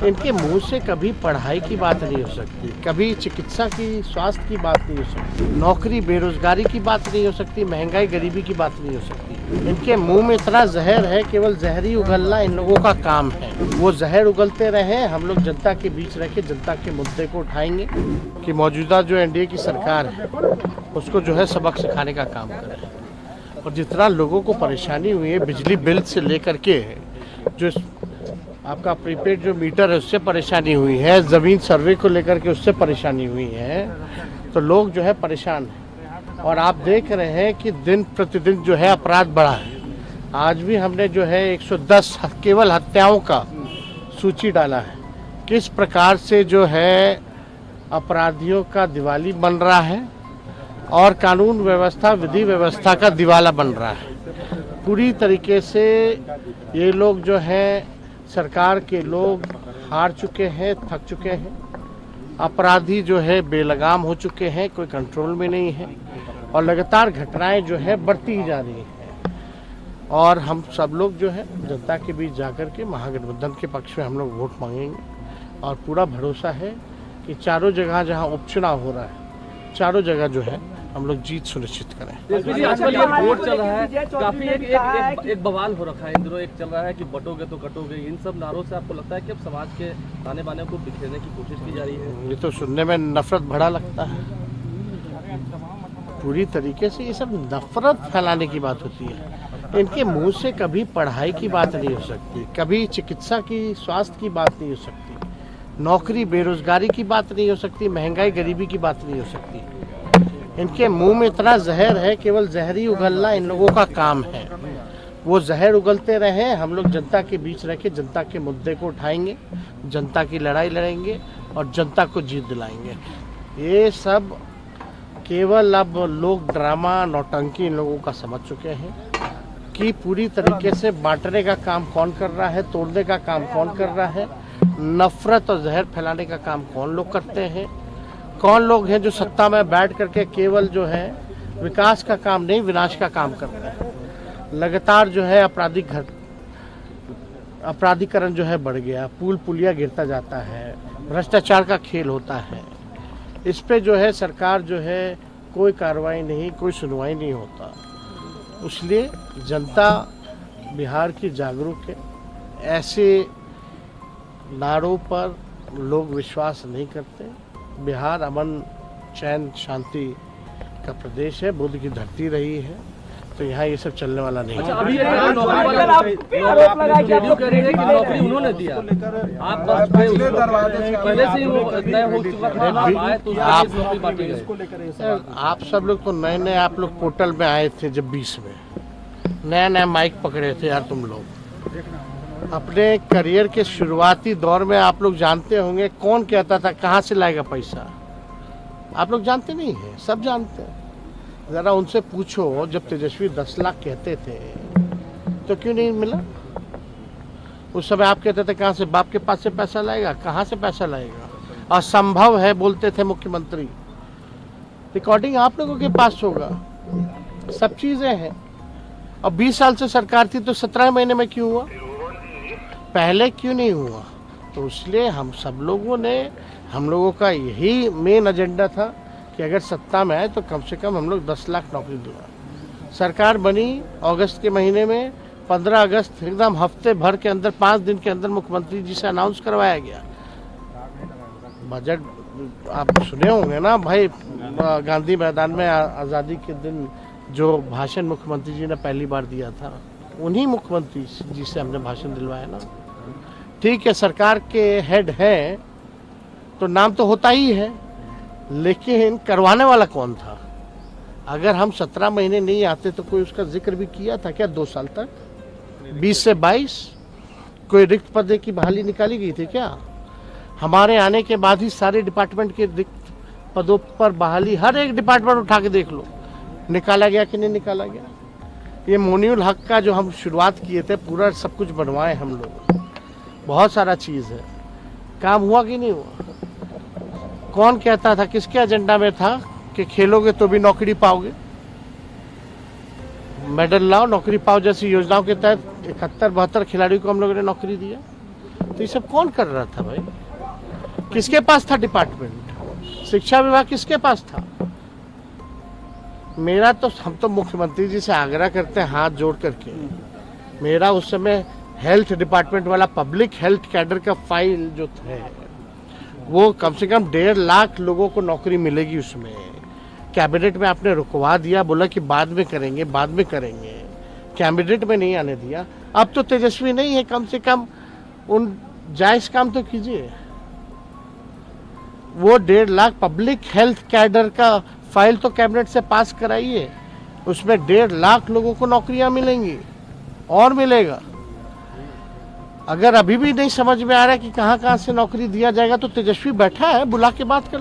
इनके मुंह से कभी पढ़ाई की बात नहीं हो सकती, कभी चिकित्सा की, स्वास्थ्य की बात नहीं हो सकती, नौकरी बेरोजगारी की बात नहीं हो सकती, महंगाई गरीबी की बात नहीं हो सकती। इनके मुंह में इतना जहर है, केवल जहर उगलना इन लोगों का काम है। वो जहर उगलते रहे, हम लोग जनता के बीच रह के जनता के मुद्दे को उठाएंगे कि मौजूदा जो एनडीए की सरकार है उसको जो है सबक सिखाने का काम करें। और जितना लोगों को परेशानी हुई है बिजली बिल से लेकर के, जो आपका प्रीपेड जो मीटर है उससे परेशानी हुई है, ज़मीन सर्वे को लेकर के उससे परेशानी हुई है, तो लोग जो है परेशान हैं। और आप देख रहे हैं कि दिन प्रतिदिन जो है अपराध बढ़ा है। आज भी हमने जो है 110 केवल हत्याओं का सूची डाला है। किस प्रकार से जो है अपराधियों का दिवाली बन रहा है और कानून व्यवस्था, विधि व्यवस्था का दिवाला बन रहा है। पूरी तरीके से ये लोग जो हैं, सरकार के लोग हार चुके हैं, थक चुके हैं। अपराधी जो है बेलगाम हो चुके हैं, कोई कंट्रोल में नहीं है और लगातार घटनाएं जो है बढ़ती ही जा रही हैं। और हम सब लोग जो है जनता के बीच जाकर के महागठबंधन के पक्ष में हम लोग वोट मांगेंगे और पूरा भरोसा है कि चारों जगह जहां उपचुनाव हो रहा है, चारों जगह जो है हम लोग जीत सुनिश्चित करें। आजकल ये वोट चल रहा है, काफी एक बवाल हो रखा है इन दिनों। एक चल रहा है कि बटोगे तो कटोगे। इन सब नारों से आपको लगता है कि अब समाज के ताने बाने को बिखेरने की कोशिश की जा रही है? ये तो सुनने में नफरत भरा लगता है। पूरी तरीके से ये सब नफरत फैलाने की बात होती है। इनके मुंह से कभी पढ़ाई की बात नहीं हो सकती, कभी चिकित्सा की, स्वास्थ्य की बात नहीं हो सकती, नौकरी बेरोजगारी की बात नहीं हो सकती, महंगाई गरीबी की बात नहीं हो सकती। इनके मुंह में इतना जहर है, केवल जहर ही उगलना इन लोगों का काम है। वो जहर उगलते रहे, हम लोग जनता के बीच रह के जनता के मुद्दे को उठाएंगे, जनता की लड़ाई लड़ेंगे और जनता को जीत दिलाएंगे। ये सब केवल अब लोग ड्रामा, नौटंकी इन लोगों का समझ चुके हैं कि पूरी तरीके से बांटने का काम कौन कर रहा है, तोड़ने का काम कौन कर रहा है, नफरत और जहर फैलाने का काम कौन लोग करते हैं, कौन लोग हैं जो सत्ता में बैठ करके केवल जो है विकास का काम नहीं विनाश का काम करते हैं। लगातार जो है अपराधीकरण जो है बढ़ गया, पुल पुलिया गिरता जाता है, भ्रष्टाचार का खेल होता है। इस पे जो है सरकार जो है कोई कार्रवाई नहीं, कोई सुनवाई नहीं होता। इसलिए जनता बिहार की जागरूक है। ऐसे नारों पर लोग विश्वास नहीं करते। बिहार अमन, चैन, शांति का प्रदेश है, बुद्ध की धरती रही है, तो यहाँ ये सब चलने वाला नहीं है। अच्छा, अभी जेडीयू कह रही है कि नौकरी उन्होंने दिया, आप पहले से ही वो तय हो चुका था, आप सब लोग तो नए नए आप लोग पोर्टल में आए थे जब 20 में नया नया माइक पकड़े थे यार। तुम लोग अपने करियर के शुरुआती दौर में आप लोग जानते होंगे कौन कहता था कहाँ से लाएगा पैसा। आप लोग जानते नहीं हैं, सब जानते हैं। ज़रा उनसे पूछो, जब तेजस्वी 10 लाख कहते थे तो क्यों नहीं मिला? उस समय आप कहते थे कहाँ से, बाप के पास से पैसा लाएगा, कहाँ से पैसा लाएगा, असंभव है बोलते थे मुख्यमंत्री। रिकॉर्डिंग आप लोगों के पास होगा, सब चीज़ें हैं। और 20 साल से सरकार थी तो 17 महीने में क्यों हुआ, पहले क्यों नहीं हुआ? तो इसलिए हम सब लोगों ने, हम लोगों का यही मेन एजेंडा था कि अगर सत्ता में आए तो कम से कम हम लोग 10 लाख नौकरी दिलवाएं। सरकार बनी अगस्त के महीने में, 15 अगस्त एकदम हफ्ते भर के अंदर, 5 दिन के अंदर मुख्यमंत्री जी से अनाउंस करवाया गया। बजट आप सुने होंगे ना भाई, गांधी मैदान में आज़ादी के दिन जो भाषण मुख्यमंत्री जी ने पहली बार दिया था, उन्हीं मुख्यमंत्री जी से हमने भाषण दिलवाया ना। ठीक है, सरकार के हेड है तो नाम तो होता ही है, लेकिन करवाने वाला कौन था? अगर हम 17 महीने नहीं आते तो कोई उसका जिक्र भी किया था क्या 2 साल तक? 20 से 22 कोई रिक्त पद की बहाली निकाली गई थी क्या? हमारे आने के बाद ही सारे डिपार्टमेंट के रिक्त पदों पर बहाली, हर एक डिपार्टमेंट उठा के देख लो, निकाला गया कि नहीं निकाला गया? ये मोनियुल हक का जो हम शुरुआत किए थे, पूरा सब कुछ बनवाए हम लोग, बहुत सारा चीज़ है। काम हुआ कि नहीं हुआ? कौन कहता था, किसके एजेंडा में था कि खेलोगे तो भी नौकरी पाओगे, मेडल लाओ नौकरी पाओ जैसी योजनाओं के तहत 71-72 खिलाड़ियों को हम लोगों ने नौकरी दिया। तो ये सब कौन कर रहा था भाई? किसके पास था डिपार्टमेंट? शिक्षा विभाग किसके पास था? मेरा तो, हम तो मुख्यमंत्री जी से आग्रह करते हैं हाथ जोड़ करके, मेरा उस समय हेल्थ डिपार्टमेंट वाला पब्लिक हेल्थ कैडर का फाइल जो है वो कम से कम 1.5 लाख लोगों को नौकरी मिलेगी उसमें। कैबिनेट में आपने रुकवा दिया, बोला कि बाद में करेंगे, बाद में करेंगे, कैबिनेट में नहीं आने दिया। अब तो तेजस्वी नहीं है, कम से कम उन जायज काम तो कीजिए। वो 1.5 लाख पब्लिक हेल्थ कैडर का फाइल तो कैबिनेट से पास कराइए, उसमें 1.5 लाख लोगों को नौकरियां मिलेंगी और मिलेगा। अगर अभी भी नहीं समझ में आ रहा है कि कहां कहां से नौकरी दिया जाएगा तो तेजस्वी बैठा है, बुला के बात कर